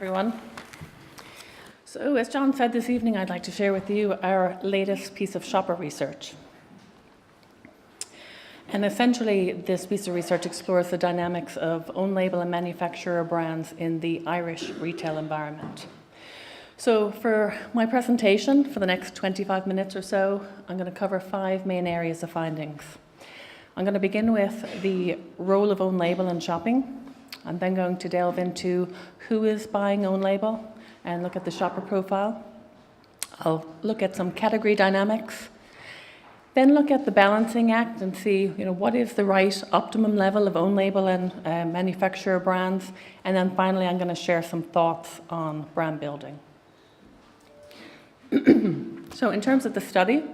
Everyone. So, as John said this evening, I'd like to share with you our latest piece of shopper research. And essentially, this piece of research explores the dynamics of own label and manufacturer brands in the Irish retail environment. So, for my presentation, for the next 25 minutes or so, I'm going to cover 5 main areas of findings. I'm going to begin with the role of own label in shopping. I'm then going to delve into who is buying own label and look at the shopper profile. I'll look at some category dynamics, then look at the balancing act and see what is the right optimum level of own label and manufacturer brands, and then finally I'm going to share some thoughts on brand building. So in terms of the study,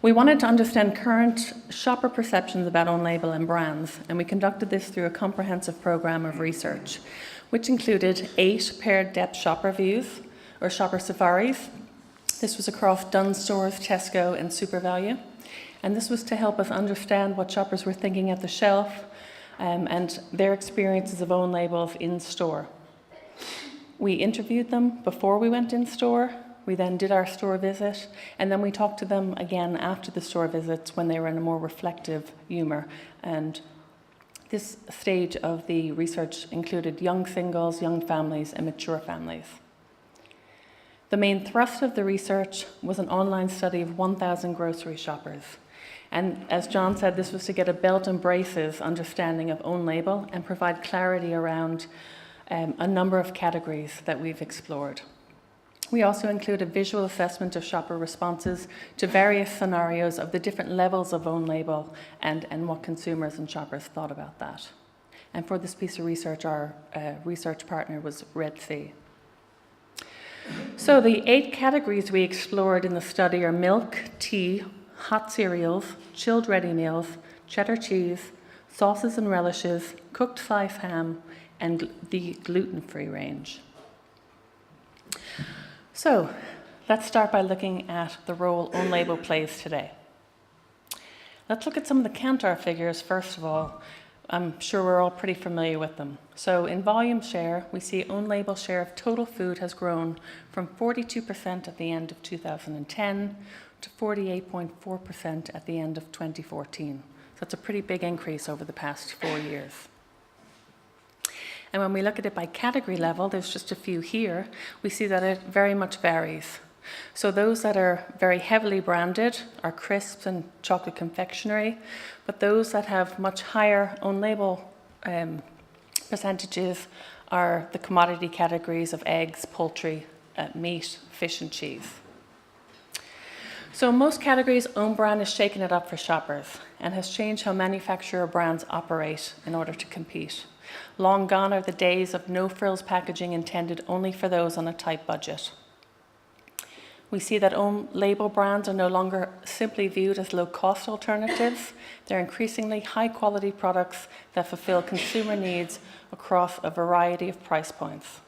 we wanted to understand current shopper perceptions about own label and brands, and we conducted this through a comprehensive program of research, which included 8 paired depth shopper views, or shopper safaris. This was across Dunnes Stores, Tesco, and SuperValu, and this was to help us understand what shoppers were thinking at the shelf and their experiences of own labels in store. We interviewed them before we went in store. We then did our store visit, and then we talked to them again after the store visits when they were in a more reflective humour. And this stage of the research included young singles, young families, and mature families. The main thrust of the research was an online study of 1,000 grocery shoppers. And as John said, this was to get a belt and braces understanding of own label and provide clarity around a number of categories that we've explored. We also include a visual assessment of shopper responses to various scenarios of the different levels of own label and what consumers and shoppers thought about that. And for this piece of research, our research partner was Red Sea. So the 8 categories we explored in the study are milk, tea, hot cereals, chilled ready meals, cheddar cheese, sauces and relishes, cooked sliced ham, and the gluten-free range. So, let's start by looking at the role own label plays today. Let's look at some of the Kantar figures first of all. I'm sure we're all pretty familiar with them. So in volume share, we see own label share of total food has grown from 42% at the end of 2010 to 48.4% at the end of 2014. So that's a pretty big increase over the past 4 years. And when we look at it by category level, there's just a few here, we see that it very much varies. So those that are very heavily branded are crisps and chocolate confectionery, but those that have much higher own label percentages are the commodity categories of eggs, poultry, meat, fish and cheese. So in most categories, own brand has shaken it up for shoppers and has changed how manufacturer brands operate in order to compete. Long gone are the days of no-frills packaging intended only for those on a tight budget. We see that own label brands are no longer simply viewed as low-cost alternatives. They're increasingly high-quality products that fulfill consumer needs across a variety of price points.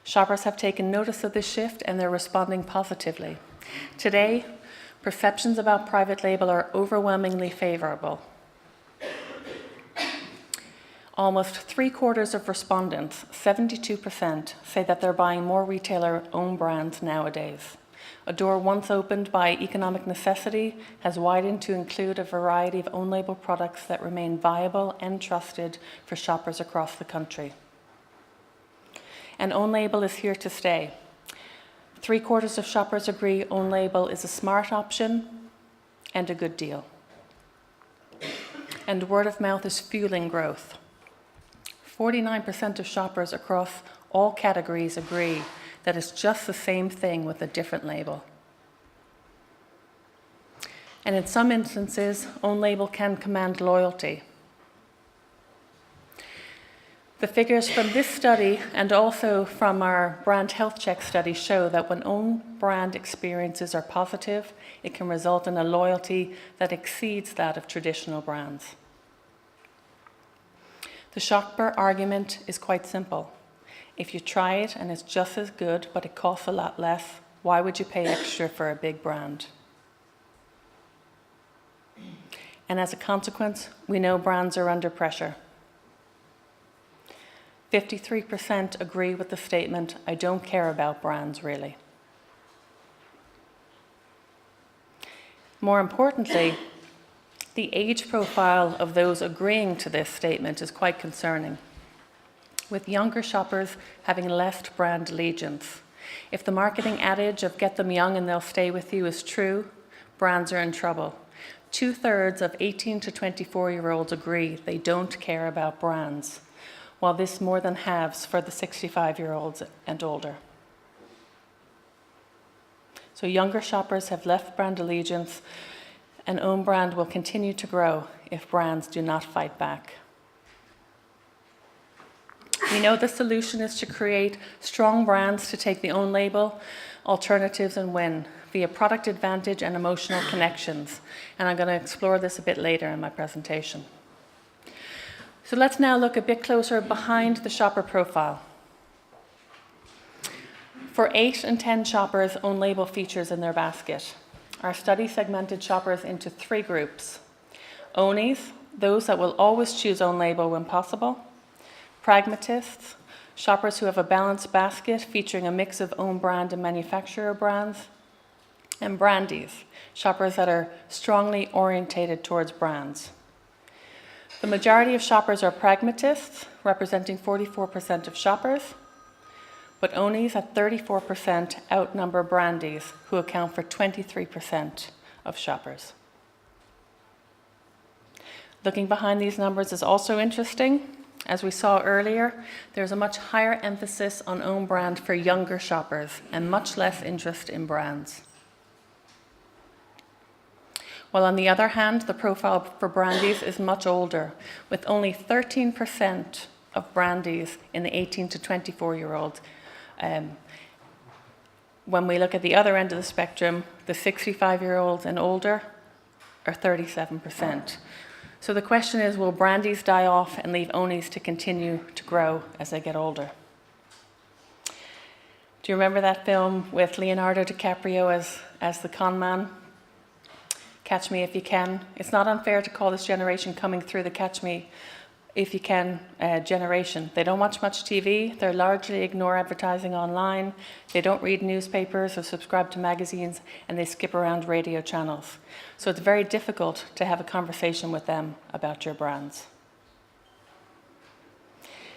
Shoppers have taken notice of this shift and they're responding positively. Today, perceptions about private label are overwhelmingly favorable. Almost 3/4 of respondents, 72%, say that they're buying more retailer-owned brands nowadays. A door once opened by economic necessity has widened to include a variety of own label products that remain viable and trusted for shoppers across the country. And own label is here to stay. 3/4 of shoppers agree own label is a smart option and a good deal. And word of mouth is fueling growth. 49% of shoppers across all categories agree that it's just the same thing with a different label. And in some instances, own label can command loyalty. The figures from this study and also from our brand health check study show that when own brand experiences are positive, it can result in a loyalty that exceeds that of traditional brands. The shopper argument is quite simple. If you try it and it's just as good, but it costs a lot less, why would you pay extra for a big brand? And as a consequence, we know brands are under pressure. 53% agree with the statement, "I don't care about brands really." More importantly, the age profile of those agreeing to this statement is quite concerning, with younger shoppers having less brand allegiance. If the marketing adage of "get them young and they'll stay with you" is true, brands are in trouble. 2/3 of 18 to 24-year-olds agree they don't care about brands, while this more than halves for the 65-year-olds and older. So younger shoppers have less brand allegiance, and own brand will continue to grow if brands do not fight back. We know the solution is to create strong brands to take the own label alternatives and win via product advantage and emotional connections. And I'm going to explore this a bit later in my presentation. So let's now look a bit closer behind the shopper profile. For 8 in 10 shoppers own label features in their basket. Our study segmented shoppers into 3 groups. Ownies, those that will always choose own label when possible. Pragmatists, shoppers who have a balanced basket featuring a mix of own brand and manufacturer brands. And Brandies, shoppers that are strongly orientated towards brands. The majority of shoppers are pragmatists, representing 44% of shoppers, but Ownies at 34% outnumber Brandies, who account for 23% of shoppers. Looking behind these numbers is also interesting. As we saw earlier, there's a much higher emphasis on own brand for younger shoppers and much less interest in brands. While on the other hand, the profile for Brandies is much older, with only 13% of Brandies in the 18 to 24-year-olds. When we look at the other end of the spectrum, the 65-year-olds and older are 37%. So the question is, will Brandies die off and leave Ownies to continue to grow as they get older? Do you remember that film with Leonardo DiCaprio as the con man? Catch Me If You Can. It's not unfair to call this generation coming through the Catch Me If You Can generation. They don't watch much TV. They largely ignore advertising online. They don't read newspapers or subscribe to magazines, and they skip around radio channels. So it's very difficult to have a conversation with them about your brands.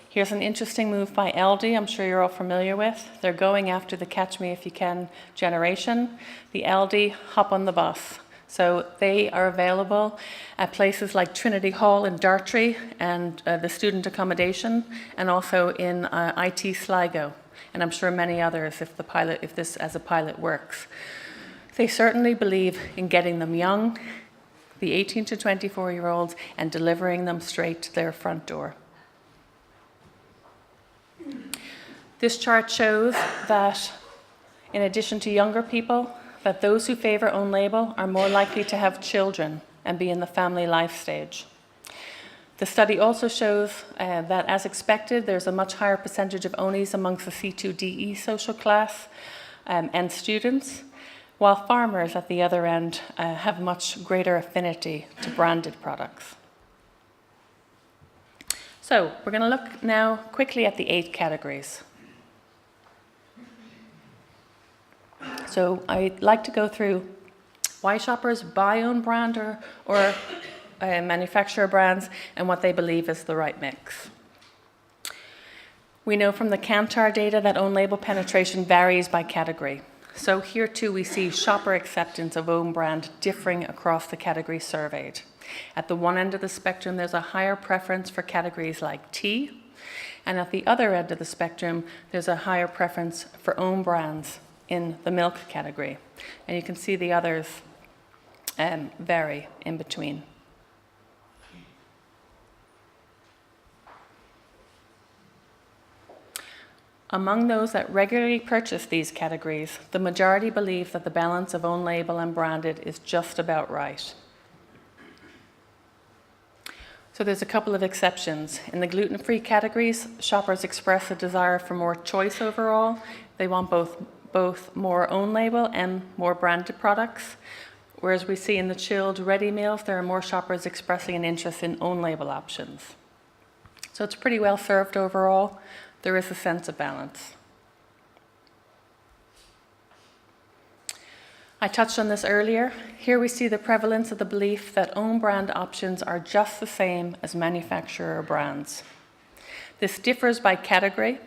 Here's an interesting move by Aldi, I'm sure you're all familiar with. They're going after the Catch Me If You Can generation. The Aldi Hop on the Bus. So they are available at places like Trinity Hall in Dartry and the student accommodation, and also in IT Sligo, and I'm sure many others if this as a pilot works. They certainly believe in getting them young, the 18 to 24-year-olds, and delivering them straight to their front door. This chart shows that in addition to younger people, that those who favour own label are more likely to have children and be in the family life stage. The study also shows that, as expected, there's a much higher percentage of Ownies amongst the C2DE social class and students, while farmers at the other end have much greater affinity to branded products. So we're going to look now quickly at the 8 categories. So I'd like to go through why shoppers buy own brand or manufacturer brands and what they believe is the right mix. We know from the Kantar data that own label penetration varies by category. So here too we see shopper acceptance of own brand differing across the categories surveyed. At the one end of the spectrum, there's a higher preference for categories like tea, and at the other end of the spectrum, there's a higher preference for own brands in the milk category. And you can see the others vary in between. Among those that regularly purchase these categories, the majority believe that the balance of own label and branded is just about right. So there's a couple of exceptions. In the gluten-free categories, shoppers express a desire for more choice overall. They want both more own label and more branded products. Whereas we see in the chilled ready meals, there are more shoppers expressing an interest in own label options. So it's pretty well served overall. There is a sense of balance. I touched on this earlier. Here we see the prevalence of the belief that own brand options are just the same as manufacturer brands. This differs by category,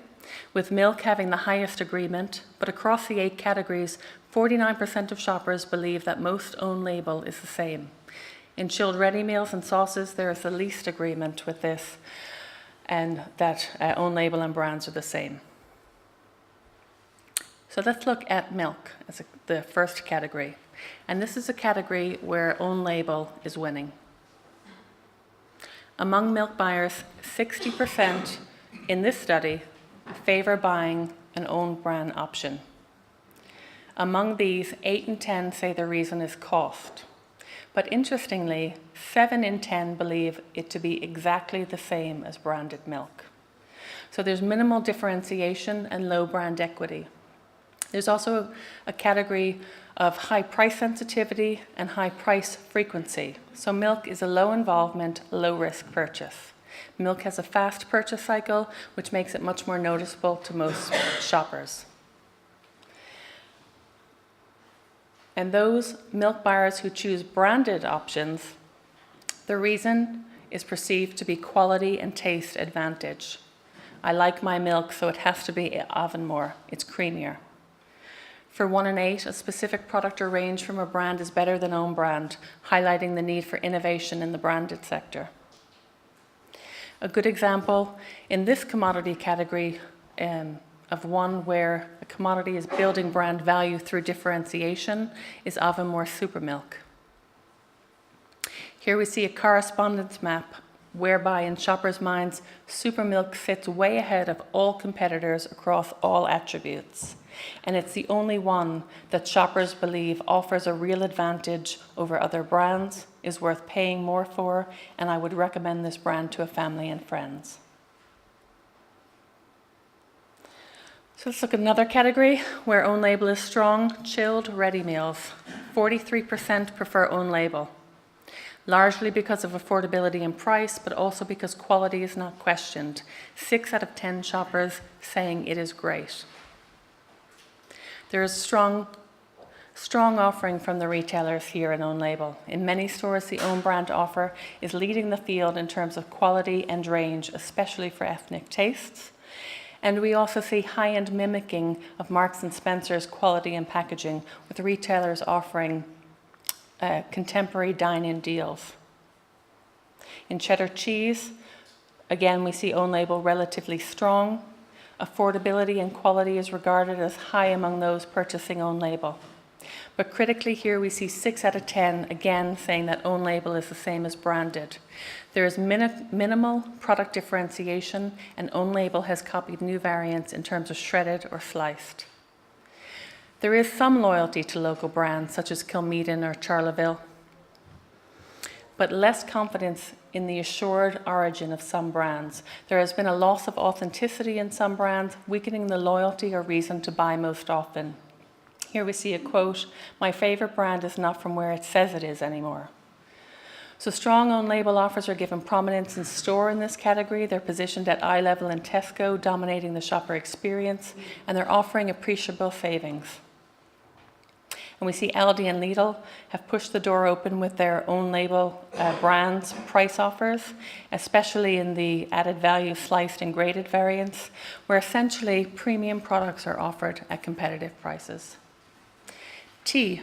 with milk having the highest agreement, but across the 8 categories, 49% of shoppers believe that most own label is the same. In chilled ready meals and sauces, there is the least agreement with this, and that own label and brands are the same. So let's look at milk as the first category. And this is a category where own label is winning. Among milk buyers, 60% in this study favor buying an own brand option. Among these, 8 in 10 say the reason is cost. But interestingly, 7 in 10 believe it to be exactly the same as branded milk. So there's minimal differentiation and low brand equity. There's also a category of high price sensitivity and high price frequency. So milk is a low involvement, low risk purchase. Milk has a fast purchase cycle, which makes it much more noticeable to most shoppers. And those milk buyers who choose branded options, the reason is perceived to be quality and taste advantage. I like my milk, so it has to be Avonmore. It's creamier. For 1 in 8, a specific product or range from a brand is better than own brand, highlighting the need for innovation in the branded sector. A good example in this commodity category of one where a commodity is building brand value through differentiation is Avonmore Supermilk. Here we see a correspondence map whereby in shoppers' minds, Supermilk sits way ahead of all competitors across all attributes. And it's the only one that shoppers believe offers a real advantage over other brands, is worth paying more for, and I would recommend this brand to a family and friends. So let's look at another category where own label is strong, chilled ready meals. 43% prefer own label, largely because of affordability and price, but also because quality is not questioned. 6 out of 10 shoppers saying it is great. There is strong offering from the retailers here in own label. In many stores, the own brand offer is leading the field in terms of quality and range, especially for ethnic tastes. And we also see high-end mimicking of Marks & Spencer's quality and packaging, with retailers offering contemporary dine-in deals. In cheddar cheese, again, we see own label relatively strong. Affordability and quality is regarded as high among those purchasing own label. But critically here we see 6 out of 10 again saying that own label is the same as branded. There is minimal product differentiation, and own label has copied new variants in terms of shredded or sliced. There is some loyalty to local brands such as Kilmeaden or Charleville, but less confidence in the assured origin of some brands. There has been a loss of authenticity in some brands, weakening the loyalty or reason to buy most often. Here we see a quote, "My favorite brand is not from where it says it is anymore." So strong own label offers are given prominence in store in this category. They're positioned at eye level in Tesco, dominating the shopper experience, and they're offering appreciable savings. And we see Aldi and Lidl have pushed the door open with their own label brands price offers, especially in the added value sliced and grated variants, where essentially premium products are offered at competitive prices. Tea,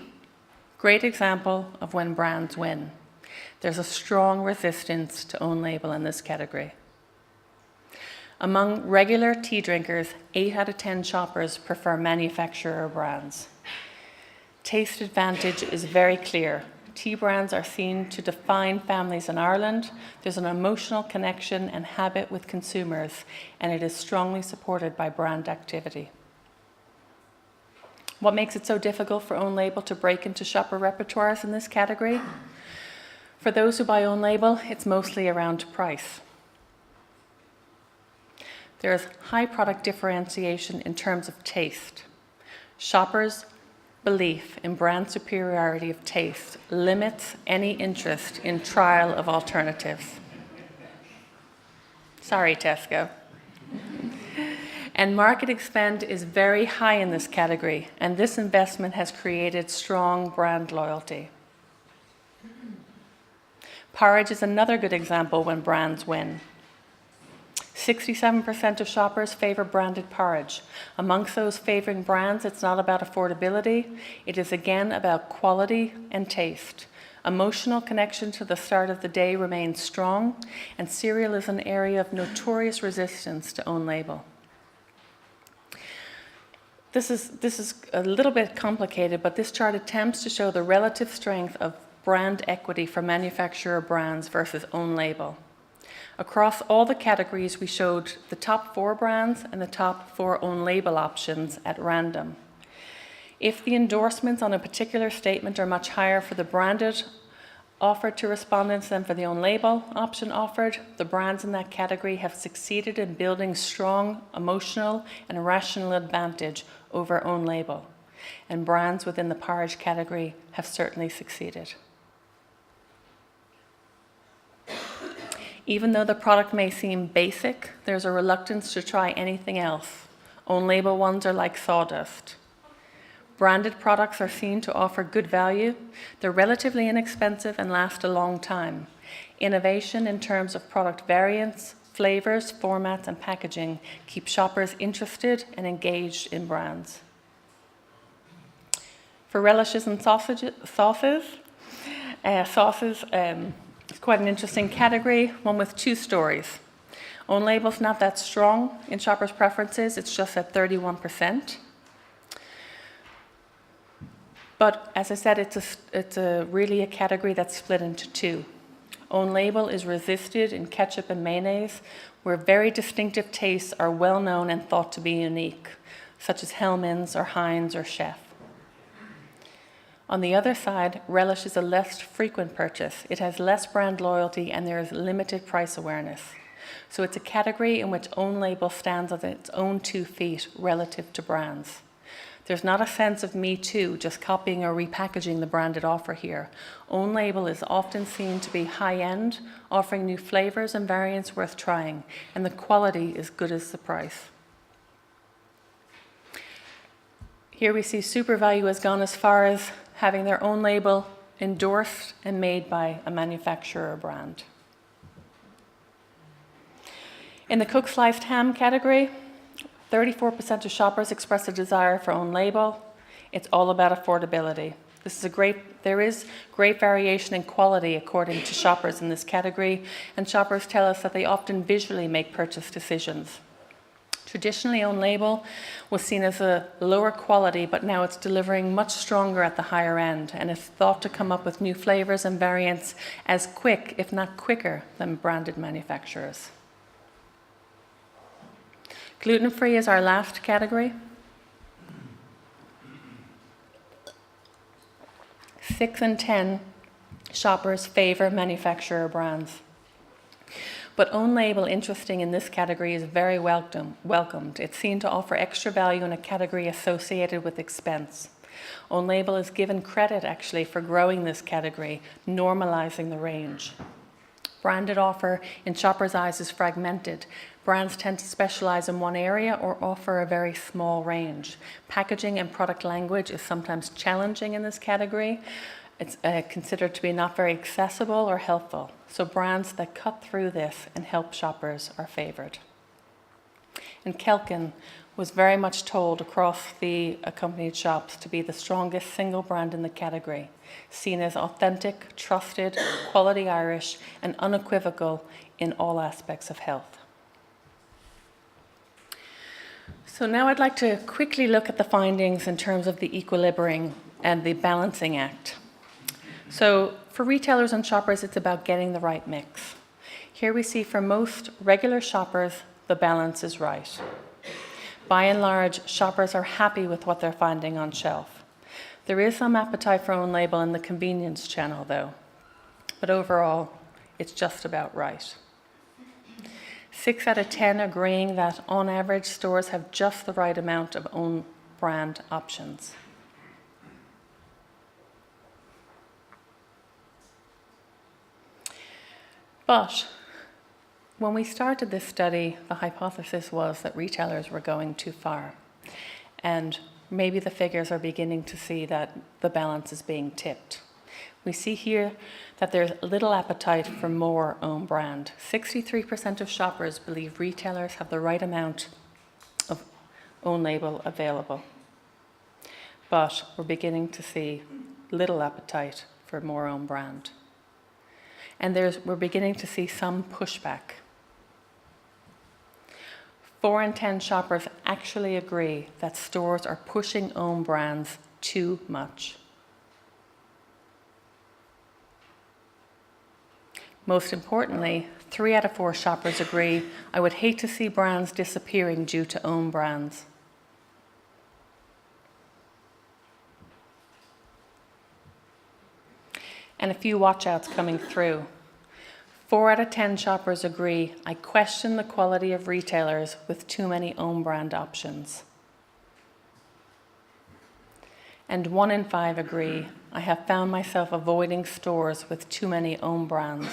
great example of when brands win. There's a strong resistance to own label in this category. Among regular tea drinkers, 8 out of 10 shoppers prefer manufacturer brands. Taste advantage is very clear. Tea brands are seen to define families in Ireland. There's an emotional connection and habit with consumers, and it is strongly supported by brand activity. What makes it so difficult for own label to break into shopper repertoires in this category? For those who buy own label, it's mostly around price. There is high product differentiation in terms of taste. Shoppers' belief in brand superiority of taste limits any interest in trial of alternatives. Sorry, Tesco. And marketing spend is very high in this category, and this investment has created strong brand loyalty. Porridge is another good example when brands win. 67% of shoppers favour branded porridge. Amongst those favouring brands, it's not about affordability. It is again about quality and taste. Emotional connection to the start of the day remains strong, and cereal is an area of notorious resistance to own label. This is a little bit complicated, but this chart attempts to show the relative strength of brand equity for manufacturer brands versus own label. Across all the categories, we showed the top 4 brands and the top 4 own label options at random. If the endorsements on a particular statement are much higher for the branded offered to respondents than for the own label option offered, the brands in that category have succeeded in building strong emotional and rational advantage over own label. And brands within the porridge category have certainly succeeded. Even though the product may seem basic, there's a reluctance to try anything else. Own label ones are like sawdust. Branded products are seen to offer good value. They're relatively inexpensive and last a long time. Innovation in terms of product variants, flavors, formats, and packaging keep shoppers interested and engaged in brands. For relishes and sauces, it's quite an interesting category, one with 2 stories. Own label's not that strong in shoppers' preferences, it's just at 31%. But as I said, it's really a category that's split into 2. Own label is resisted in ketchup and mayonnaise, where very distinctive tastes are well known and thought to be unique, such as Hellmann's or Heinz or Chef. On the other side, relish is a less frequent purchase. It has less brand loyalty and there is limited price awareness. So it's a category in which own label stands on its own 2 feet relative to brands. There's not a sense of me too, just copying or repackaging the branded offer here. Own label is often seen to be high-end, offering new flavors and variants worth trying, and the quality is good as the price. Here we see SuperValue has gone as far as having their own label endorsed and made by a manufacturer or brand. In the cooked sliced ham category, 34% of shoppers express a desire for own label. It's all about affordability. There is great variation in quality according to shoppers in this category, and shoppers tell us that they often visually make purchase decisions. Traditionally, own label was seen as a lower quality, but now it's delivering much stronger at the higher end, and is thought to come up with new flavors and variants as quick, if not quicker, than branded manufacturers. Gluten-free is our last category. 6 in 10 shoppers favor manufacturer brands. But own label, interesting in this category, is very welcomed. It's seen to offer extra value in a category associated with expense. Own label is given credit, actually, for growing this category, normalizing the range. Branded offer, in shoppers' eyes, is fragmented. Brands tend to specialize in one area or offer a very small range. Packaging and product language is sometimes challenging in this category. It's considered to be not very accessible or helpful. So brands that cut through this and help shoppers are favored. And Kelkin was very much told across the accompanied shops to be the strongest single brand in the category, seen as authentic, trusted, quality Irish, and unequivocal in all aspects of health. So now I'd like to quickly look at the findings in terms of the equilibrium and the balancing act. So for retailers and shoppers, it's about getting the right mix. Here we see for most regular shoppers, the balance is right. By and large, shoppers are happy with what they're finding on shelf. There is some appetite for own label in the convenience channel, though. But overall, it's just about right. 6 out of 10 agreeing that, on average, stores have just the right amount of own brand options. But When we started this study, the hypothesis was that retailers were going too far. And maybe the figures are beginning to see that the balance is being tipped. We see here that there's little appetite for more own brand. 63% of shoppers believe retailers have the right amount of own label available. But we're beginning to see little appetite for more own brand. And we're beginning to see some pushback. 4 in 10 shoppers actually agree that stores are pushing own brands too much. Most importantly, 3 out of 4 shoppers agree, I would hate to see brands disappearing due to own brands. And a few watch-outs coming through. 4 out of 10 shoppers agree, I question the quality of retailers with too many own brand options. And 1 in 5 agree, I have found myself avoiding stores with too many own brands.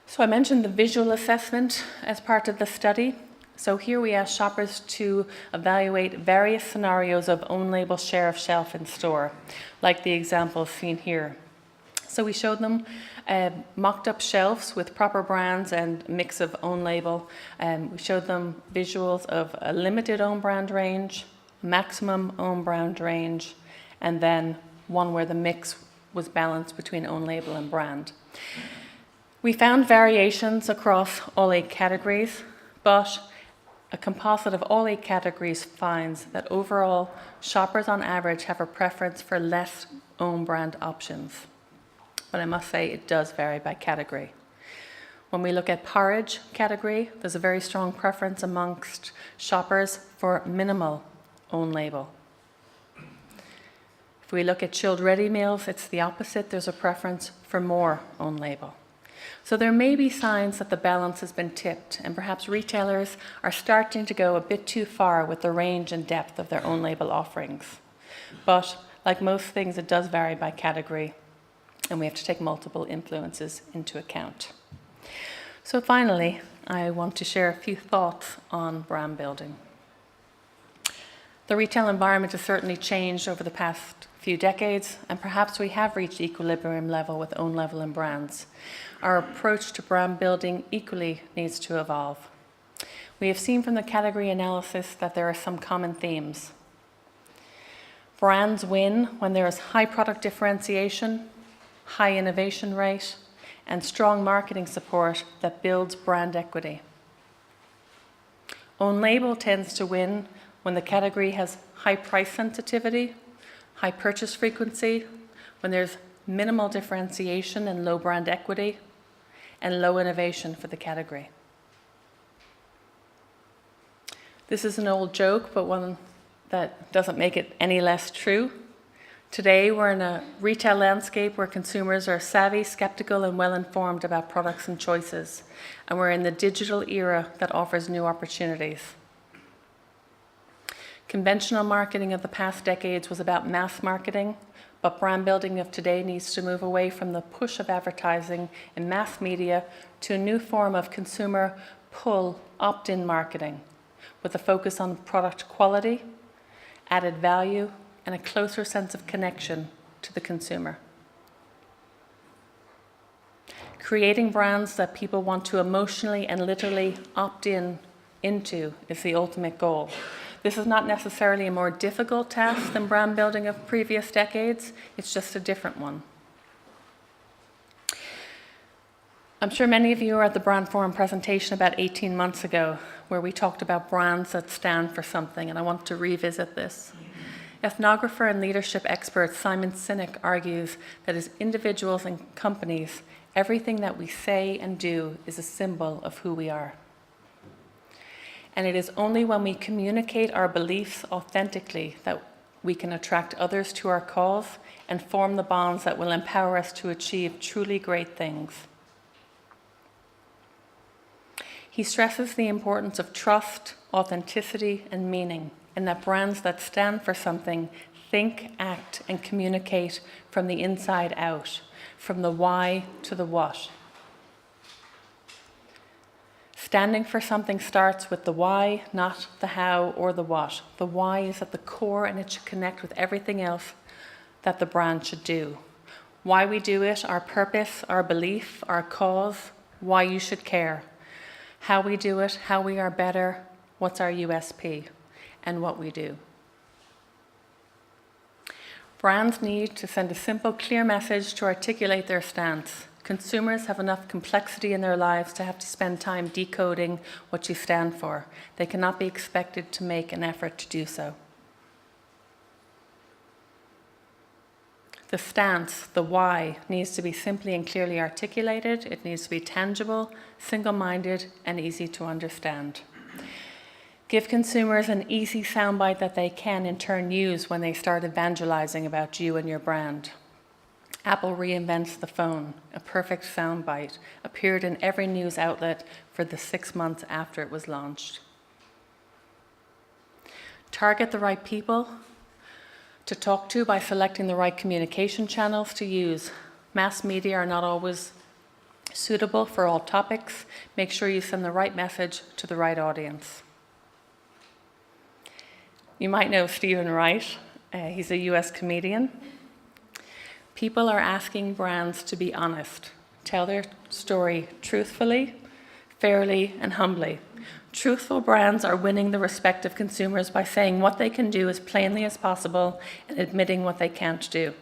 So I mentioned the visual assessment as part of the study. So here we asked shoppers to evaluate various scenarios of own label share of shelf in store, like the example seen here. So we showed them mocked up shelves with proper brands and mix of own label. We showed them visuals of a limited own brand range, maximum own brand range, and then one where the mix was balanced between own label and brand. We found variations across all 8 categories, but a composite of all 8 categories finds that overall, shoppers on average have a preference for less own brand options. But I must say it does vary by category. When we look at porridge category, there's a very strong preference amongst shoppers for minimal own label. If we look at chilled ready meals, it's the opposite. There's a preference for more own label. So there may be signs that the balance has been tipped, and perhaps retailers are starting to go a bit too far with the range and depth of their own label offerings. But like most things, it does vary by category, and we have to take multiple influences into account. So finally, I want to share a few thoughts on brand building. The retail environment has certainly changed over the past few decades, and perhaps we have reached equilibrium level with own label and brands. Our approach to brand building equally needs to evolve. We have seen from the category analysis that there are some common themes. Brands win when there is high product differentiation, high innovation rate, and strong marketing support that builds brand equity. Own label tends to win when the category has high price sensitivity, high purchase frequency, when there's minimal differentiation and low brand equity, and low innovation for the category. This is an old joke, but one that doesn't make it any less true. Today, we're in a retail landscape where consumers are savvy, skeptical, and well-informed about products and choices. And we're in the digital era that offers new opportunities. Conventional marketing of the past decades was about mass marketing, but brand building of today needs to move away from the push of advertising in mass media to a new form of consumer pull opt-in marketing with a focus on product quality, added value, and a closer sense of connection to the consumer. Creating brands that people want to emotionally and literally opt into is the ultimate goal. This is not necessarily a more difficult task than brand building of previous decades, it's just a different one. I'm sure many of you were at the Brand Forum presentation about 18 months ago, where we talked about brands that stand for something, and I want to revisit this. Ethnographer and leadership expert Simon Sinek argues that as individuals and companies, everything that we say and do is a symbol of who we are. And it is only when we communicate our beliefs authentically that we can attract others to our cause and form the bonds that will empower us to achieve truly great things. He stresses the importance of trust, authenticity, and meaning, and that brands that stand for something think, act, and communicate from the inside out, from the why to the what. Standing for something starts with the why, not the how or the what. The why is at the core and it should connect with everything else that the brand should do. Why we do it, our purpose, our belief, our cause, why you should care. How we do it, how we are better, what's our USP, and what we do. Brands need to send a simple, clear message to articulate their stance. Consumers have enough complexity in their lives to have to spend time decoding what you stand for. They cannot be expected to make an effort to do so. The stance, the why, needs to be simply and clearly articulated. It needs to be tangible, single-minded, and easy to understand. Give consumers an easy soundbite that they can in turn use when they start evangelizing about you and your brand. Apple reinvents the phone. A perfect soundbite appeared in every news outlet for the 6 months after it was launched. Target the right people to talk to by selecting the right communication channels to use. Mass media are not always suitable for all topics. Make sure you send the right message to the right audience. You might know Stephen Wright. He's a US comedian. People are asking brands to be honest, tell their story truthfully, fairly, and humbly. Truthful brands are winning the respect of consumers by saying what they can do as plainly as possible and admitting what they can't do.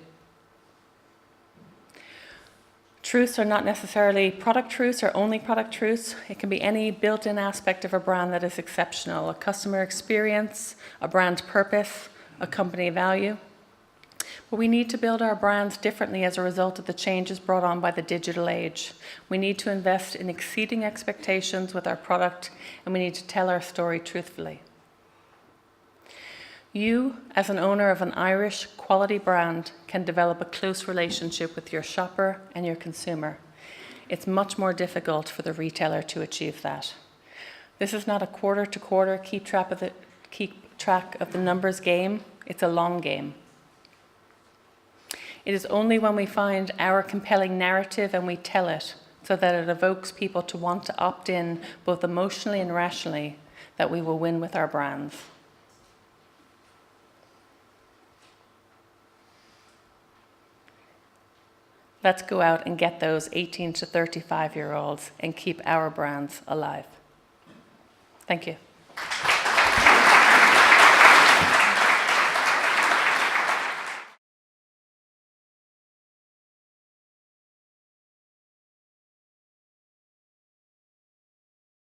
Truths are not necessarily product truths or only product truths. It can be any built-in aspect of a brand that is exceptional, a customer experience, a brand purpose, a company value. But we need to build our brands differently as a result of the changes brought on by the digital age. We need to invest in exceeding expectations with our product, and we need to tell our story truthfully. You, as an owner of an Irish quality brand, can develop a close relationship with your shopper and your consumer. It's much more difficult for the retailer to achieve that. This is not a quarter-to-quarter keep track of the numbers game. It's a long game. It is only when we find our compelling narrative and we tell it so that it evokes people to want to opt in both emotionally and rationally that we will win with our brands. Let's go out and get those 18 to 35-year-olds and keep our brands alive. Thank you.